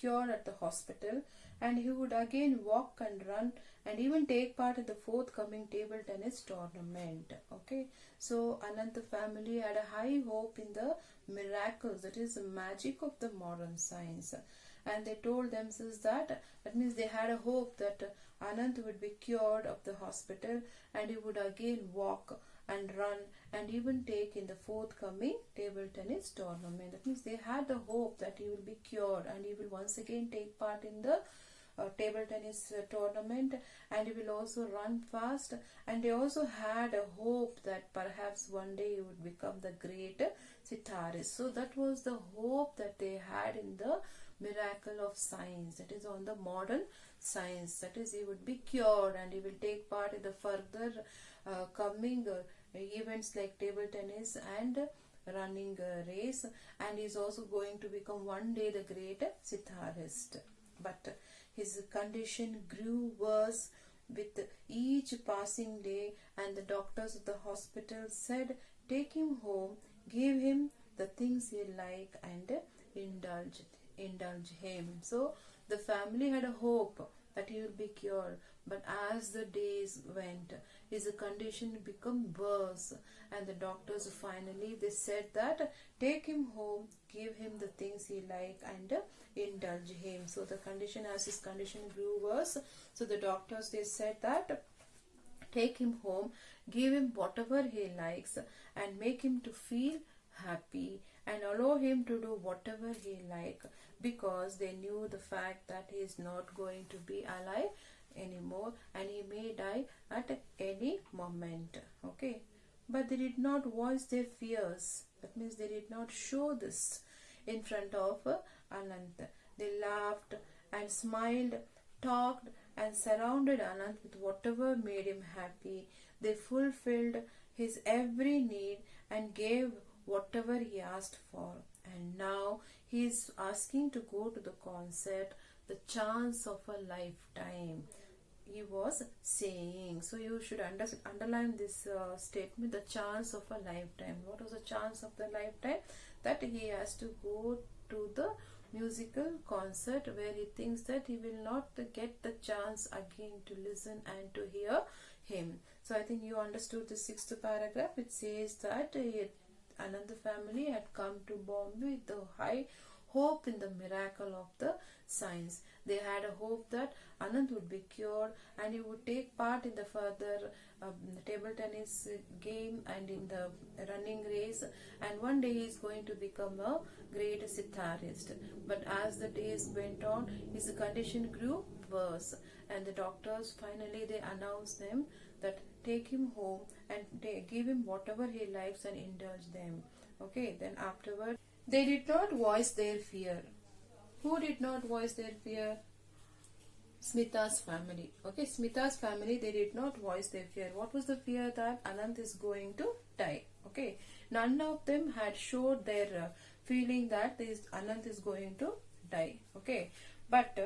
cured at the hospital, and he would again walk and run and even take part in the forthcoming table tennis tournament. Okay, so Anant family had a high hope in the miracles, that is the magic of the modern science, and they told themselves that means they had a hope that Anant would be cured of the hospital and he would again walk and run and even take in the forthcoming table tennis tournament. That means they had the hope that he will be cured and he will once again take part in the table tennis tournament, and he will also run fast, and they also had a hope that perhaps one day he would become the great sitarist. So that was the hope that they had in the miracle of science, that is on the modern science, that is he would be cured and he will take part in the further coming events like table tennis and running race, and he is also going to become one day the great sitarist. But his condition grew worse with each passing day, and the doctors of the hospital said, take him home, give him the things he like, and indulge him. So the family had a hope that he will be cured, but as the days went, his condition became worse, and the doctors finally they said that take him home, give him the things he like, and indulge him. So the condition, as his condition grew worse, so the doctors they said that take him home, give him whatever he likes, and make him to feel happy, and allow him to do whatever he like, because they knew the fact that he is not going to be alive anymore and he may die at any moment. Okay, but they did not voice their fears. That means they did not show this in front of Anant. They laughed and smiled, talked and surrounded Anant with whatever made him happy. They fulfilled his every need and gave whatever he asked for. And now he is asking to go to the concert, the chance of a lifetime, he was saying. So you should underline this statement, the chance of a lifetime. What was the chance of the lifetime? That he has to go to the musical concert where he thinks that he will not get the chance again to listen and to hear him. So I think you understood the sixth paragraph. It says that Anand family had come to Bombay with the high hope in the miracle of the science. They had a hope that Anand would be cured and he would take part in the further table tennis game and in the running race, and one day he is going to become a great sitarist. But as the days went on, his condition grew worse, and the doctors finally they announced them that take him home and give him whatever he likes and indulge them. Okay, then afterward they did not voice their fear. Who did not voice their fear? Smita's family. Okay, Smita's family, they did not voice their fear. What was the fear? That Anant is going to die. Okay, none of them had showed their feeling that this Anant is going to die. Okay, but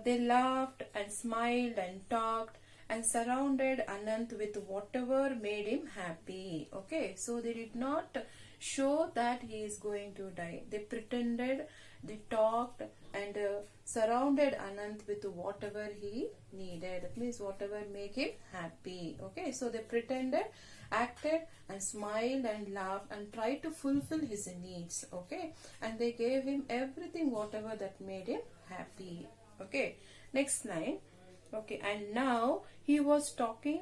they laughed and smiled and talked and surrounded Anant with whatever made him happy. Okay, so they did not show that he is going to die. They pretended, they talked and surrounded Anant with whatever he needed. That means whatever make him happy. Okay, so they pretended, acted and smiled and laughed and tried to fulfill his needs. Okay, and they gave him everything whatever that made him happy. Okay, next line. Okay, and now he was talking,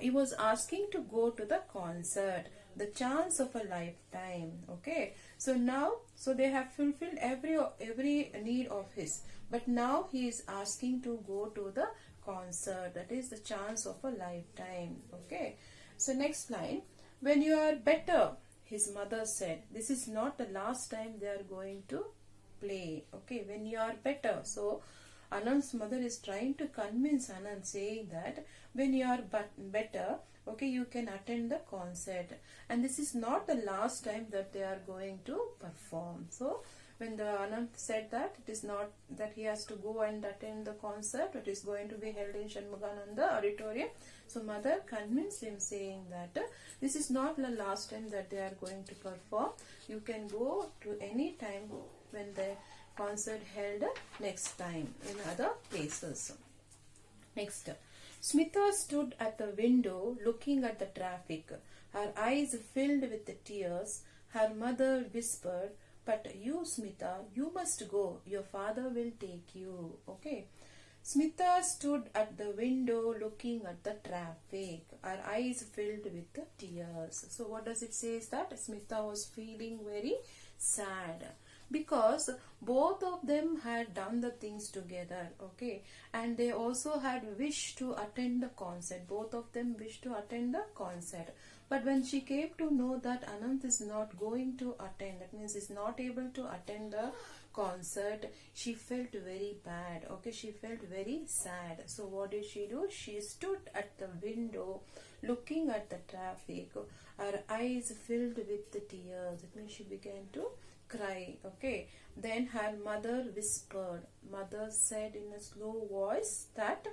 he was asking to go to the concert, the chance of a lifetime. Okay, so now, so they have fulfilled every need of his, but now he is asking to go to the concert, that is the chance of a lifetime. Okay, so next line. When you are better, his mother said, this is not the last time they are going to play. Okay, when you are better. So Anand's mother is trying to convince Anand, saying that when you are better, okay, you can attend the concert, and this is not the last time that they are going to perform. So when the Anand said that it is not that he has to go and attend the concert, it is going to be held in Shanmugananda auditorium. So mother convinced him, saying that this is not the last time that they are going to perform. You can go to any time when the concert held next time in other places. Next, Smita stood at the window looking at the traffic. Her eyes filled with tears. Her mother whispered, "But you, Smita, you must go. Your father will take you." Okay. Smita stood at the window looking at the traffic. Her eyes filled with tears. So what does it say is that Smita was feeling very sad because both of them had done the things together, okay, and they also had wished to attend the concert. Both of them wished to attend the concert, but when she came to know that Anant is not going to attend, that means is not able to attend the concert, she felt very bad, okay, she felt very sad. So what did she do? She stood at the window looking at the traffic. Her eyes filled with the tears. That means she began to cry, okay. Then her mother whispered. Mother said in a slow voice that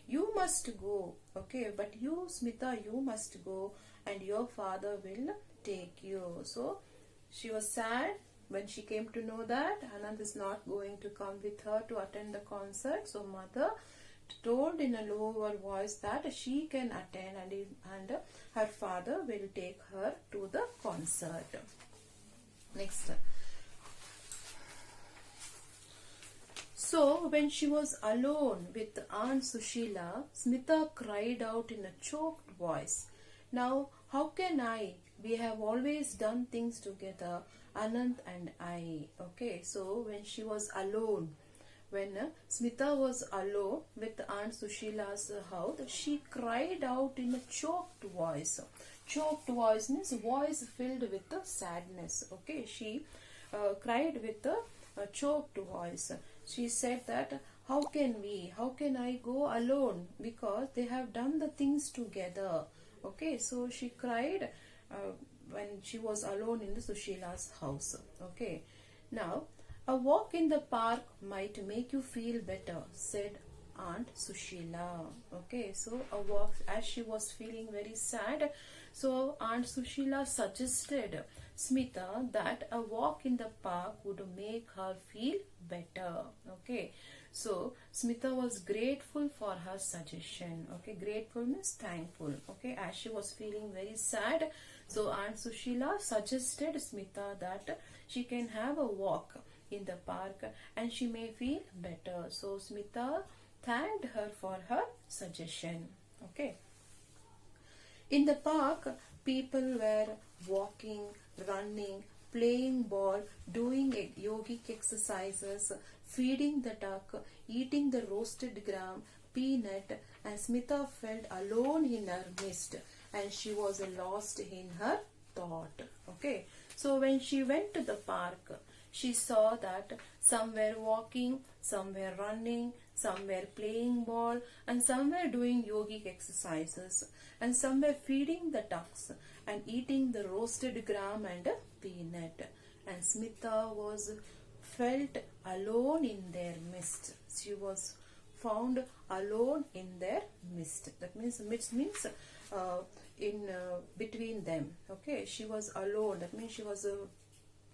you must go, okay, but you, Smita, you must go and your father will take you. So she was sad when she came to know that Anand is not going to come with her to attend the concert. So mother told in a lower voice that she can attend and her father will take her to the concert. Next. So when she was alone with Aunt Sushila, Smita cried out in a choked voice, "Now how can I? We have always done things together, Anant and I." Okay, so when she was alone, when Smita was alone with Aunt Sushila's house, she cried out in a choked voice. Choked voice means voice filled with sadness. Okay, she cried with a choked voice. She said that how can I go alone, because they have done the things together. Okay, so she cried when she was alone in the Sushila's house. Okay, now a walk in the park might make you feel better, said Aunt Sushila. Okay, so a walk, as she was feeling very sad, so Aunt Sushila suggested Smita that a walk in the park would make her feel better. Okay, so Smita was grateful for her suggestion. Okay, grateful means thankful. Okay, as she was feeling very sad, so Aunt Sushila suggested Smita that she can have a walk in the park and she may feel better. So Smita thanked her for her suggestion. Okay. In the park, people were walking, running, playing ball, doing yogic exercises, feeding the duck, eating the roasted gram, peanut, and Smita felt alone in her midst and she was lost in her thought. Okay, so when she went to the park, she saw that some were walking, some were running, some were playing ball, and some were doing yogic exercises, and some were feeding the ducks and eating the roasted gram and peanut. And Smita was felt alone in their midst. She was found alone in their midst. That means midst means in between them. Okay, she was alone. That means she was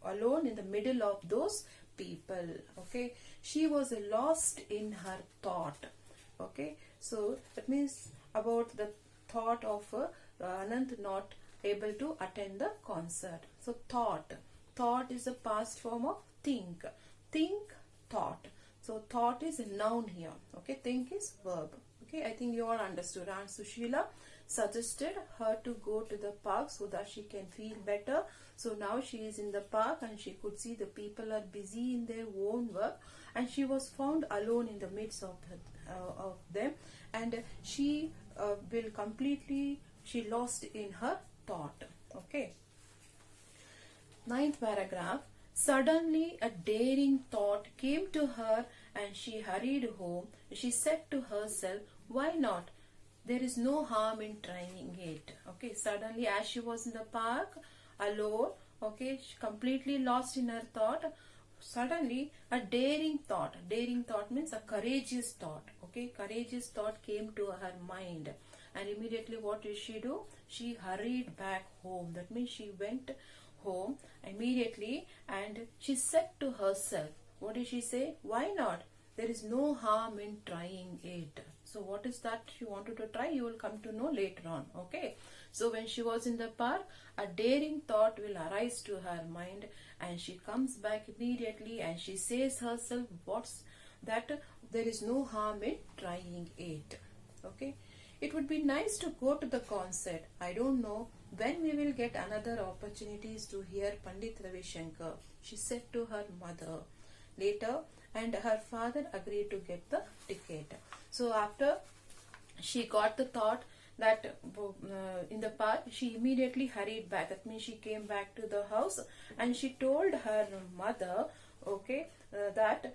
alone in the middle of those people. Okay, she was lost in her thought. Okay, so that means about the thought of Anant not able to attend the concert. So thought is a past form of think, thought. So thought is a noun here. Okay, think is verb. Okay, I think you all understood. Aunt Sushila suggested her to go to the park so that she can feel better. So now she is in the park and she could see the people are busy in their own work, and she was found alone in the midst of them, and she she lost in her thought. Okay. 9th paragraph. Suddenly a daring thought came to her and she hurried home. She said to herself, "Why not? There is no harm in trying it." Okay, suddenly as she was in the park alone, okay, she completely lost in her thought, suddenly a daring thought means a courageous thought. Okay, courageous thought came to her mind, and immediately what did she do? She hurried back home. That means she went home immediately and she said to herself, What did she say? Why not? There is no harm in trying it. So what is that she wanted to try? You will come to know later on. Okay. So when she was in the park, a daring thought will arise to her mind, and she comes back immediately and she says herself what's that there is no harm in trying it. Okay. It would be nice to go to the concert. I don't know when we will get another opportunities to hear Pandit Ravi Shankar, she said to her mother. Later, and her father agreed to get the ticket. So after she got the thought that in the park, she immediately hurried back. That means she came back to the house and she told her mother, okay, that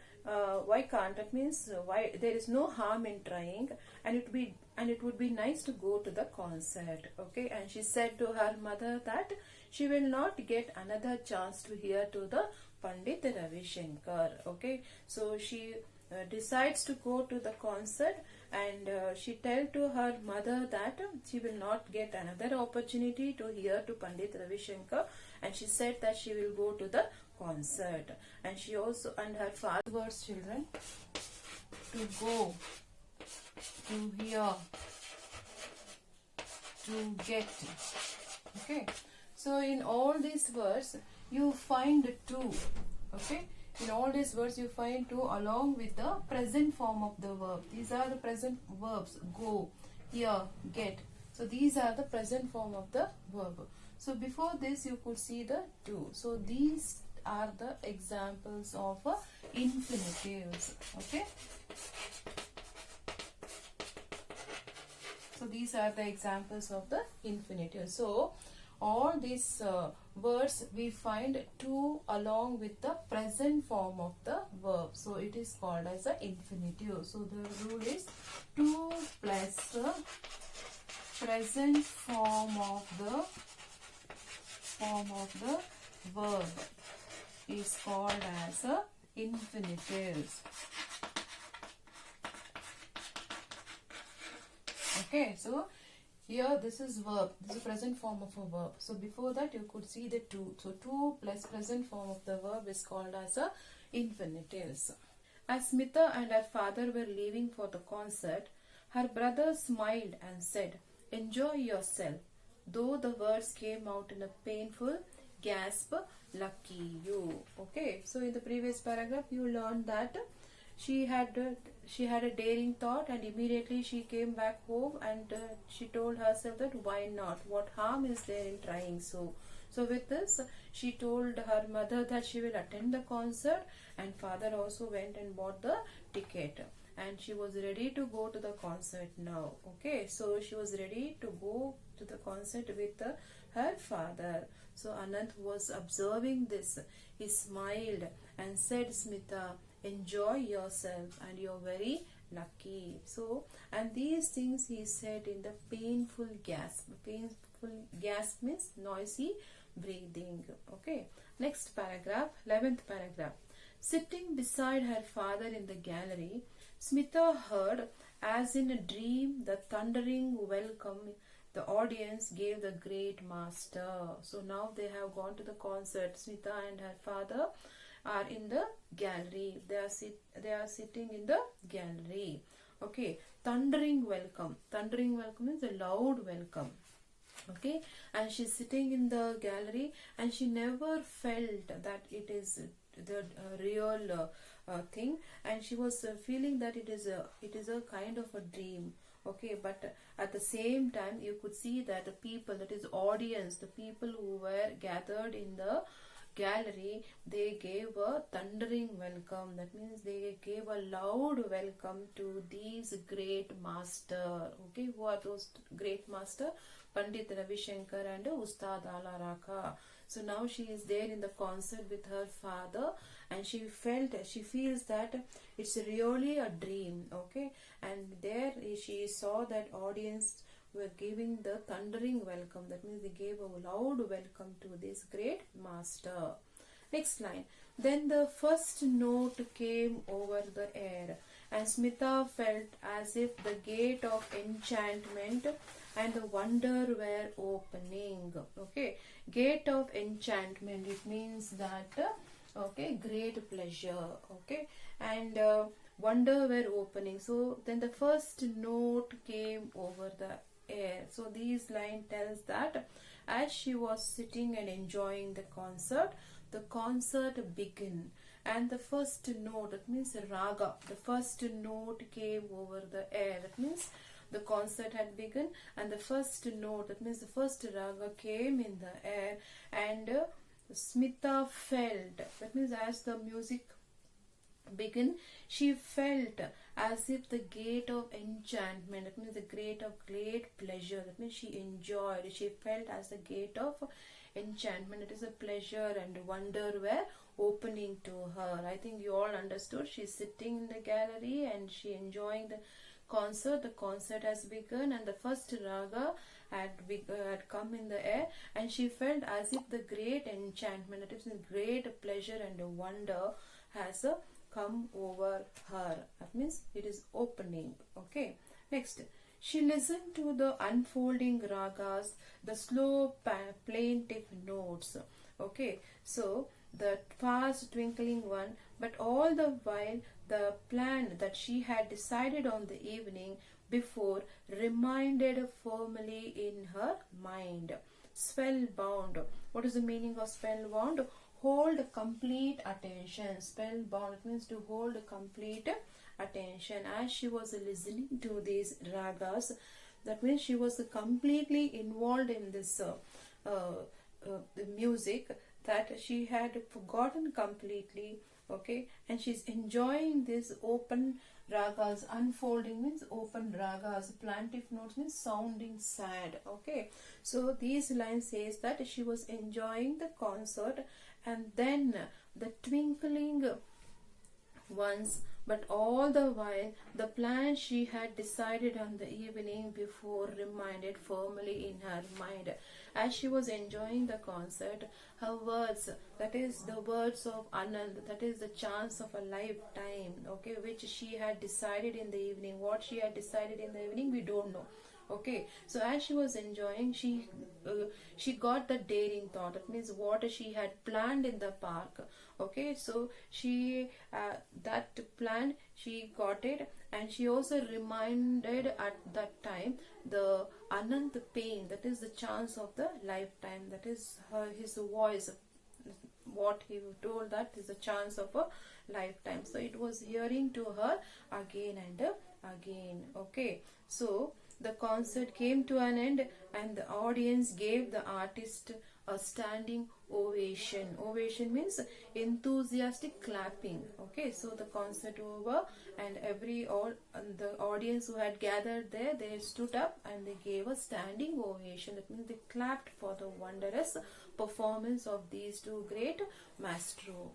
why can't, that means why there is no harm in trying, and it would be nice to go to the concert. Okay, and she said to her mother that she will not get another chance to hear to the Pandit Ravi Shankar. Okay, so she decides to go to the concert, and she tell to her mother that she will not get another opportunity to hear to Pandit Ravi Shankar, and she said that she will go to the concert. And she also, and her father was children to go, to hear, to get. Okay, so in all these words you find two. Okay, in all these words you find two along with the present form of the verb. These are the present verbs: go, hear, get. So these are the present form of the verb. So before this you could see the two. So these are the examples of infinitives. Okay, so these are the examples of the infinitive. So all these words we find two along with the present form of the verb. So it is called as an infinitive. So the rule is 2 plus the present form of the verb is called as a infinitive. Okay, so here this is verb. This is present form of a verb. So before that you could see the two. So 2 plus present form of the verb is called as a infinitives. As Smita and her father were leaving for the concert, her brother smiled and said, "Enjoy yourself." Though the words came out in a painful gasp, "Lucky you." Okay, so in the previous paragraph you learned that she had a daring thought, and immediately she came back home, and she told herself that why not, what harm is there in trying. So with this she told her mother that she will attend the concert, and father also went and bought the ticket, and she was ready to go to the concert now. Okay, so she was ready to go to the concert with her father. So Anant was observing this. He smiled and said, "Smita, enjoy yourself, and you're very lucky." So, and these things he said in the painful gasp. Painful gasp means noisy breathing. Okay, next paragraph, 11th paragraph. Sitting beside her father in the gallery, Smita heard, as in a dream, the thundering welcome the audience gave the great master. So now they have gone to the concert. Smita and her father are in the gallery. They are sitting in the gallery. Okay, thundering welcome. Thundering welcome is a loud welcome. Okay, and she's sitting in the gallery, and she never felt that it is the real thing, and she was feeling that it is a kind of a dream. Okay, but at the same time you could see that the people, that is audience, the people who were gathered in the gallery, they gave a thundering welcome. That means they gave a loud welcome to these great master. Okay, who are those great master? Pandit Ravi Shankar and Ustad Ala Raka. So now she is there in the concert with her father, and she feels that it's really a dream. Okay, and there she saw that audience were giving the thundering welcome. That means they gave a loud welcome to this great master. Next line. Then the first note came over the air, and Smita felt as if the gate of enchantment and the wonder were opening. Okay, gate of enchantment, it means that Okay, great pleasure. Okay, and wonder were opening. So then the first note came over the air. So these line tells that as she was sitting and enjoying the concert began. And the first note, that means raga, the first note came over the air. That means the concert had begun, and the first note, that means the first raga, came in the air, and Smita felt, that means as the music began, she felt as if the gate of enchantment, that means the gate of great pleasure, that means she enjoyed, she felt as the gate of enchantment, it is a pleasure and wonder were opening to her. I think you all understood. She's sitting in the gallery and she enjoying the concert. The concert has begun and the first raga had come in the air, and she felt as if the great enchantment, that is a great pleasure and wonder has come over her. That means it is opening. Okay. Next, she listened to the unfolding ragas, the slow plaintive notes. Okay, so the fast twinkling one, but all the while the plan that she had decided on the evening before remained firmly in her mind. Spellbound. What is the meaning of spellbound? Hold complete attention. Spellbound means to hold complete attention. As she was listening to these ragas, that means she was completely involved in this the music, that she had forgotten completely. Okay, and she's enjoying this open ragas. Unfolding means open ragas. Plaintive notes means sounding sad. Okay, so these lines says that she was enjoying the concert, and then the twinkling once, but all the while the plan she had decided on the evening before remained firmly in her mind. As she was enjoying the concert, her words, that is the words of Anand, that is the chance of a lifetime, okay, which she had decided in the evening. What she had decided in the evening, we don't know. Okay, so as she was enjoying, she got the daring thought, that means what she had planned in the park. Okay, so she that plan she got it, and she also reminded at that time the Anant pain, that is the chance of the lifetime, that is his voice, what he told, that is the chance of a lifetime. So it was hearing to her again and again. Okay, so the concert came to an end and the audience gave the artist a standing ovation. Ovation means enthusiastic clapping. Okay, so the concert over and the audience who had gathered there, they stood up and they gave a standing ovation. That means they clapped for the wondrous performance of these two great maestro.